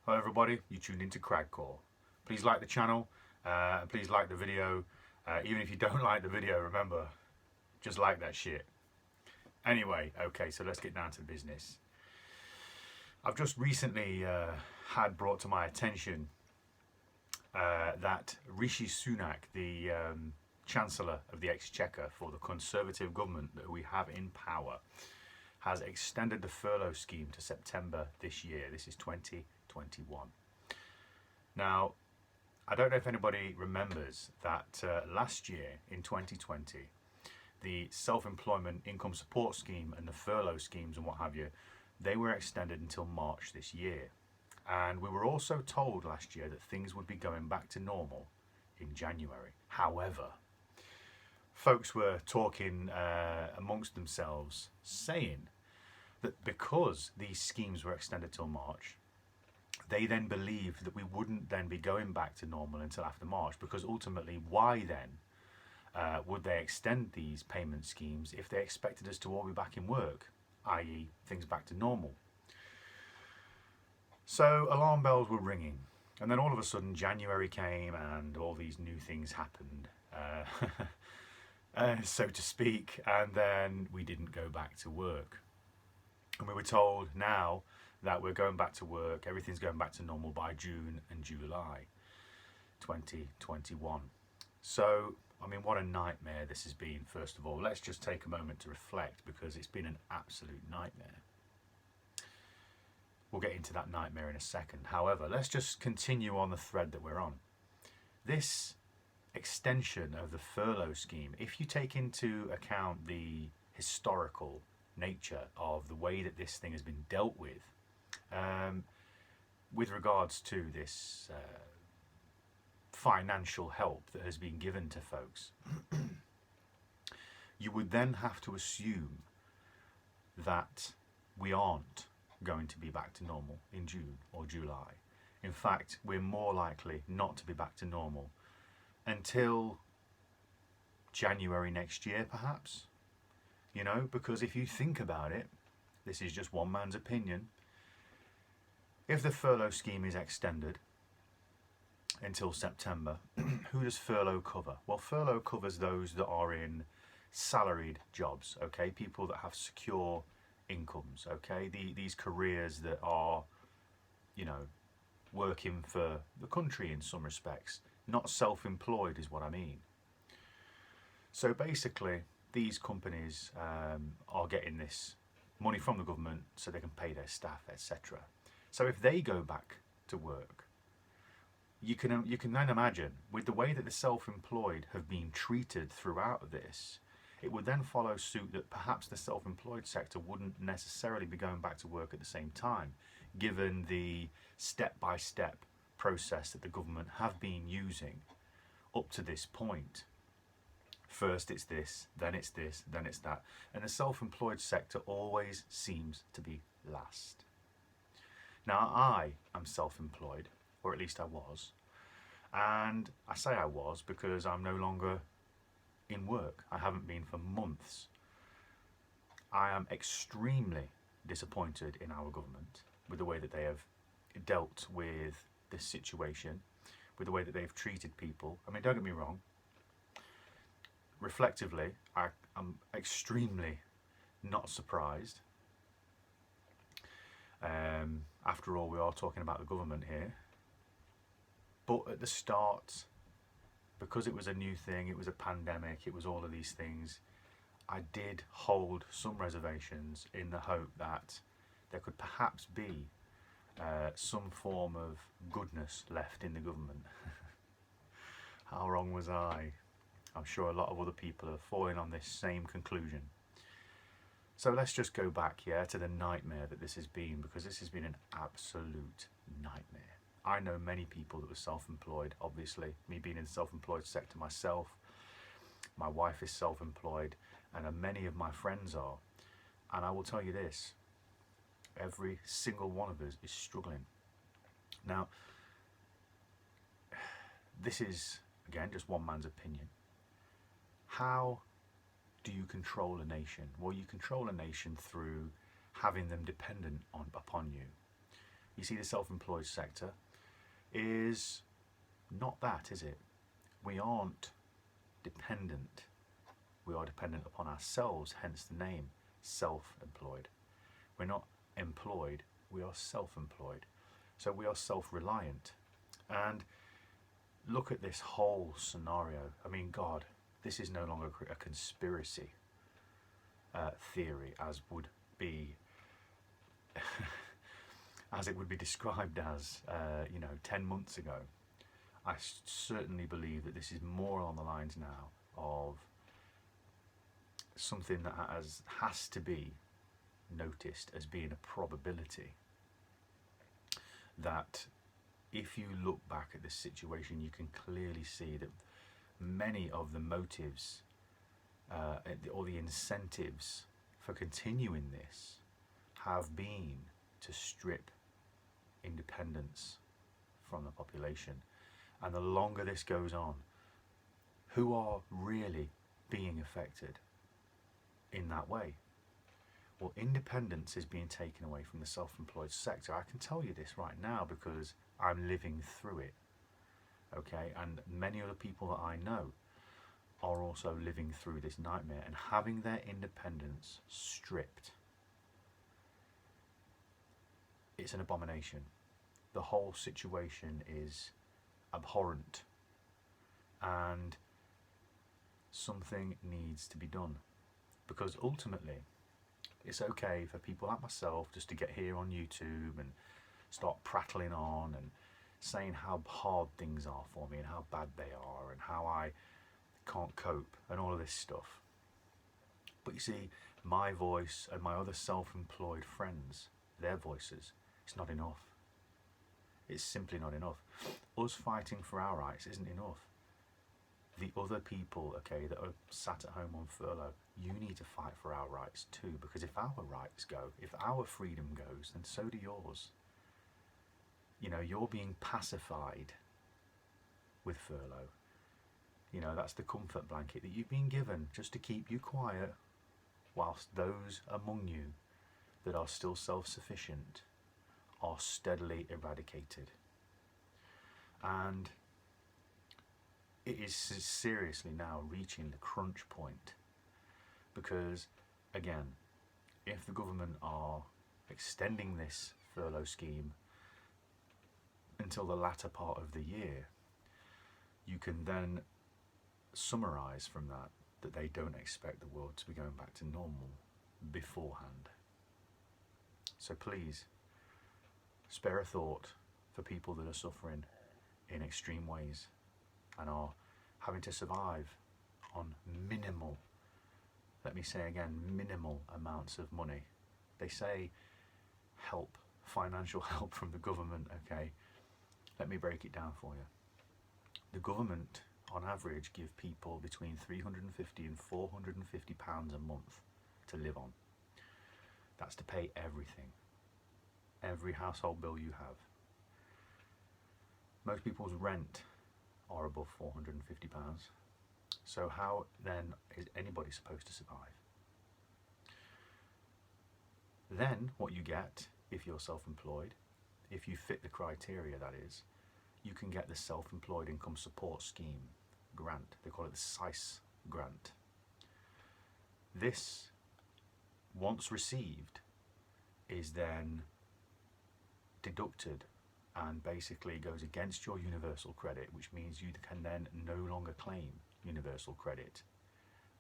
Hello everybody, you tuned into Cragcore. Please like the channel and please like the video. Even if you don't like the video, remember, just like that shit. Anyway, okay, so let's get down to business. I've just recently had brought to my attention that Rishi Sunak, the Chancellor of the Exchequer for the Conservative government that we have in power, has extended the furlough scheme to September this year. This is 2021. Now, I don't know if anybody remembers that last year in 2020, the self-employment income support scheme and the furlough schemes and what have you, they were extended until March this year. And we were also told last year that things would be going back to normal in January. However, folks were talking amongst themselves, saying that because these schemes were extended till March, they then believed that we wouldn't then be going back to normal until after March, because ultimately, why then would they extend these payment schemes if they expected us to all be back in work, i.e. things back to normal? So alarm bells were ringing, and then all of a sudden January came and all these new things happened, so to speak, and then we didn't go back to work. And we were told now that we're going back to work, everything's going back to normal by June and July 2021. So, I mean, what a nightmare this has been, first of all. Let's just take a moment to reflect, because it's been an absolute nightmare. We'll get into that nightmare in a second. However, let's just continue on the thread that we're on. This extension of the furlough scheme, if you take into account the historical nature of the way that this thing has been dealt with regards to this financial help that has been given to folks, you would then have to assume that we aren't going to be back to normal in June or July. In fact, we're more likely not to be back to normal until January next year, perhaps. You know, because if you think about it, this is just one man's opinion. If the furlough scheme is extended until September, who does furlough cover? Well, furlough covers those that are in salaried jobs, okay? People that have secure incomes, okay? These careers that are, you know, working for the country in some respects. Not self-employed is what I mean. So basically, these companies are getting this money from the government so they can pay their staff, etc. So if they go back to work, you can then imagine, with the way that the self-employed have been treated throughout this, it would then follow suit that perhaps the self-employed sector wouldn't necessarily be going back to work at the same time, given the step-by-step process that the government have been using up to this point. First it's this, then it's this, then it's that. And the self-employed sector always seems to be last. Now, I am self-employed, or at least I was. And I say I was because I'm no longer in work. I haven't been for months. I am extremely disappointed in our government with the way that they have dealt with this situation, with the way that they've treated people. I mean, don't get me wrong. Reflectively, I'm extremely not surprised. After all, we are talking about the government here. But at the start, because it was a new thing, it was a pandemic, it was all of these things, I did hold some reservations in the hope that there could perhaps be some form of goodness left in the government. How wrong was I? I'm sure a lot of other people are falling on this same conclusion. So let's just go back, to the nightmare that this has been, because this has been an absolute nightmare. I know many people that were self-employed, obviously, me being in the self-employed sector myself. My wife is self-employed, and many of my friends are. And I will tell you this, every single one of us is struggling. Now, this is, again, just one man's opinion. How do you control a nation? Well, you control a nation through having them dependent upon you. You see, the self-employed sector is not that, is it? We aren't dependent. We are dependent upon ourselves, hence the name self-employed. We're not employed, we are self-employed. So we are self-reliant. And look at this whole scenario. I mean, God, this is no longer a conspiracy theory as would be as it would be described as 10 months ago. I certainly believe that this is more along the lines now of something that has to be noticed as being a probability, that if you look back at this situation, you can clearly see that many of the motives or the incentives for continuing this have been to strip independence from the population. And the longer this goes on, who are really being affected in that way? Well, independence is being taken away from the self-employed sector. I can tell you this right now because I'm living through it. Okay, and many other people that I know are also living through this nightmare and having their independence stripped. It's an abomination. The whole situation is abhorrent, and something needs to be done, because ultimately it's okay for people like myself just to get here on YouTube and start prattling on and saying how hard things are for me and how bad they are and how I can't cope and all of this stuff. But you see, my voice and my other self-employed friends, their voices, it's not enough. It's simply not enough. Us fighting for our rights isn't enough. The other people, okay, that are sat at home on furlough, you need to fight for our rights too, because if our rights go, if our freedom goes, then so do yours. You know, you're being pacified with furlough. You know, that's the comfort blanket that you've been given just to keep you quiet, whilst those among you that are still self-sufficient are steadily eradicated. And it is seriously now reaching the crunch point, because again, if the government are extending this furlough scheme until the latter part of the year, you can then summarise from that they don't expect the world to be going back to normal beforehand. So please, spare a thought for people that are suffering in extreme ways and are having to survive on minimal, let me say again, minimal amounts of money. They say help, financial help from the government, okay? Let me break it down for you. The government, on average, give people between £350 and £450 a month to live on. That's to pay everything, every household bill you have. Most people's rent are above £450. So how then is anybody supposed to survive? Then what you get, if you're self-employed, if you fit the criteria, that is, you can get the Self-Employed Income Support Scheme grant. They call it the SICE grant. This, once received, is then deducted and basically goes against your universal credit, which means you can then no longer claim universal credit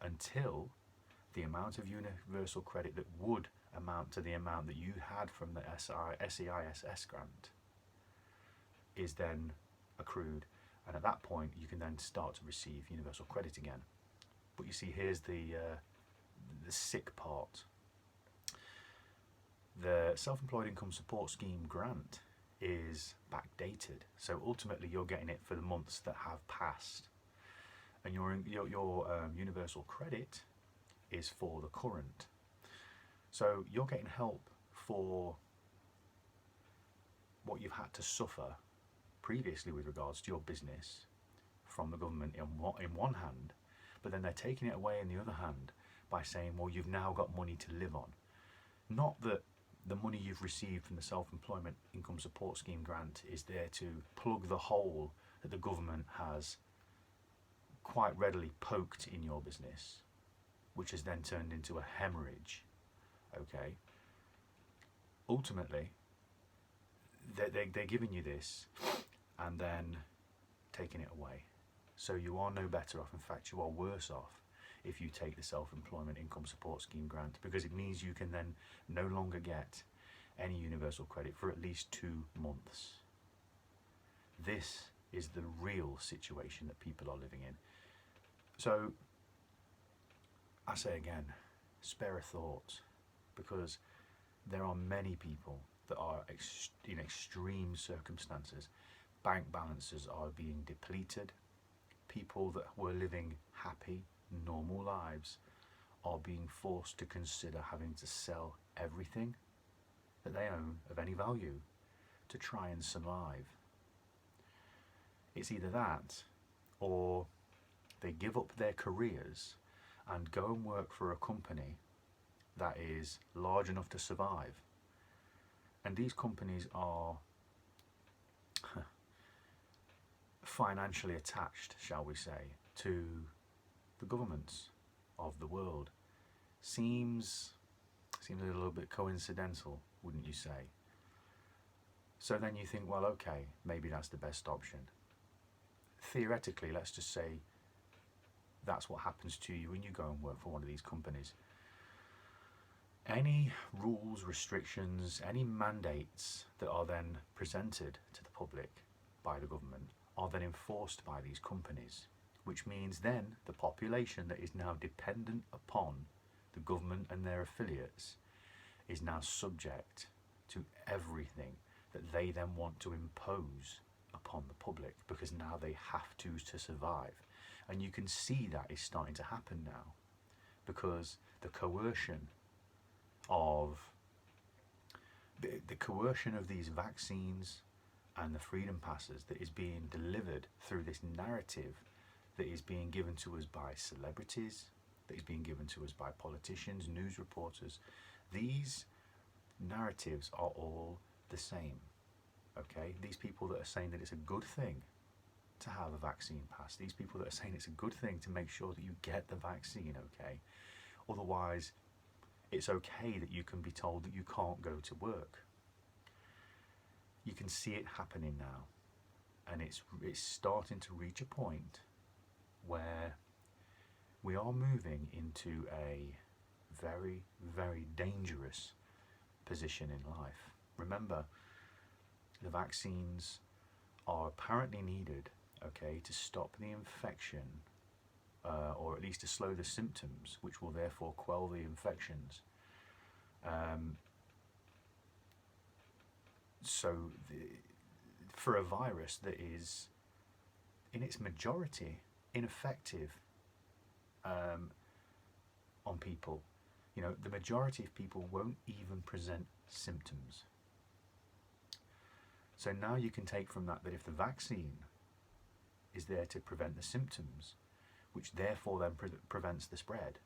until the amount of universal credit that would amount to the amount that you had from the SEISS grant is then accrued, and at that point you can then start to receive universal credit again. But you see, here's the sick part. The Self-Employed Income Support Scheme grant is backdated, so ultimately you're getting it for the months that have passed, and your universal credit is for the current. So you're getting help for what you've had to suffer previously with regards to your business from the government in one hand, but then they're taking it away in the other hand by saying, well, you've now got money to live on. Not that the money you've received from the Self-Employment Income Support Scheme grant is there to plug the hole that the government has quite readily poked in your business, which has then turned into a hemorrhage. Okay. Ultimately, they're giving you this and then taking it away. So you are no better off. In fact, you are worse off if you take the Self-Employment Income Support Scheme grant, because it means you can then no longer get any universal credit for at least 2 months. This is the real situation that people are living in. So I say again, spare a thought, because there are many people that are in extreme circumstances. Bank balances are being depleted. People that were living happy, normal lives are being forced to consider having to sell everything that they own of any value to try and survive. It's either that, or they give up their careers and go and work for a company that is large enough to survive. And these companies are financially attached, shall we say, to the governments of the world. Seems a little bit coincidental, wouldn't you say? So then you think, well, okay, maybe that's the best option. Theoretically, let's just say that's what happens to you when you go and work for one of these companies. Any rules, restrictions, any mandates that are then presented to the public by the government are then enforced by these companies, which means then the population that is now dependent upon the government and their affiliates is now subject to everything that they then want to impose upon the public, because now they have to survive. And you can see that is starting to happen now, because the coercion of these vaccines and the freedom passes that is being delivered through this narrative that is being given to us by celebrities, that is being given to us by politicians, news reporters. These narratives are all the same. Okay, these people that are saying that it's a good thing to have a vaccine pass, these people that are saying it's a good thing to make sure that you get the vaccine, okay? Otherwise, it's okay that you can be told that you can't go to work. You can see it happening now, and it's starting to reach a point where we are moving into a very, very dangerous position in life. Remember, the vaccines are apparently needed, okay, to stop the infection, or at least to slow the symptoms, which will therefore quell the infections. For a virus that is, in its majority, ineffective on people, the majority of people won't even present symptoms. So now you can take from that if the vaccine is there to prevent the symptoms, which therefore then prevents the spread,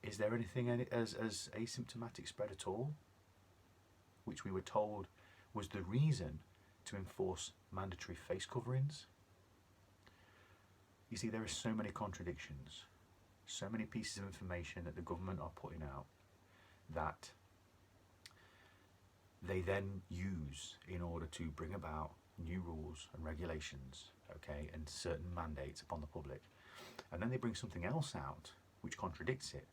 is there anything as asymptomatic spread at all, which we were told was the reason to enforce mandatory face coverings? You see, there are so many contradictions, so many pieces of information that the government are putting out that they then use in order to bring about new rules and regulations, okay, and certain mandates upon the public. And then they bring something else out which contradicts it,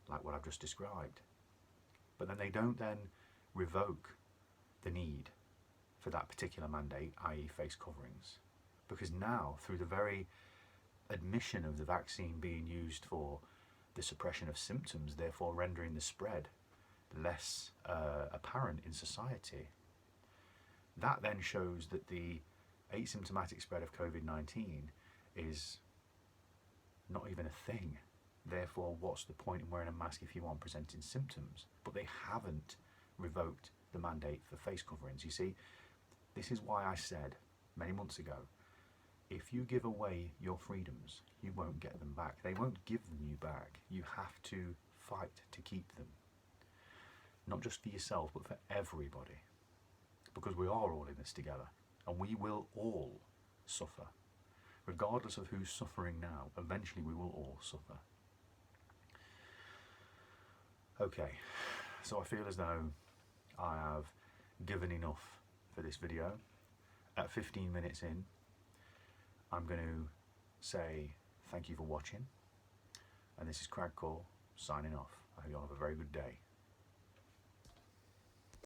like what I've just described. But then they don't then revoke the need for that particular mandate, i.e. face coverings. Because now, through the very admission of the vaccine being used for the suppression of symptoms, therefore rendering the spread less apparent in society, that then shows that the asymptomatic spread of COVID-19 is not even a thing. Therefore, what's the point in wearing a mask if you aren't presenting symptoms? But they haven't revoked the mandate for face coverings. You see, this is why I said many months ago, if you give away your freedoms, you won't get them back. They won't give them you back. You have to fight to keep them. not just for yourself, but for everybody, because we are all in this together, and we will all suffer. Regardless of who's suffering now, eventually we will all suffer. Okay, so I feel as though I have given enough for this video. At 15 minutes in, I'm going to say thank you for watching, and this is Cragcore signing off. I hope you all have a very good day.